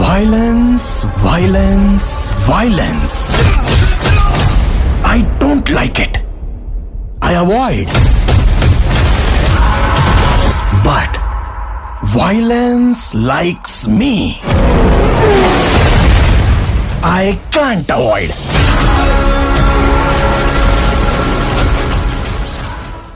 Violence, violence, violence. I don't like it. I avoid. But violence likes me. I can't avoid.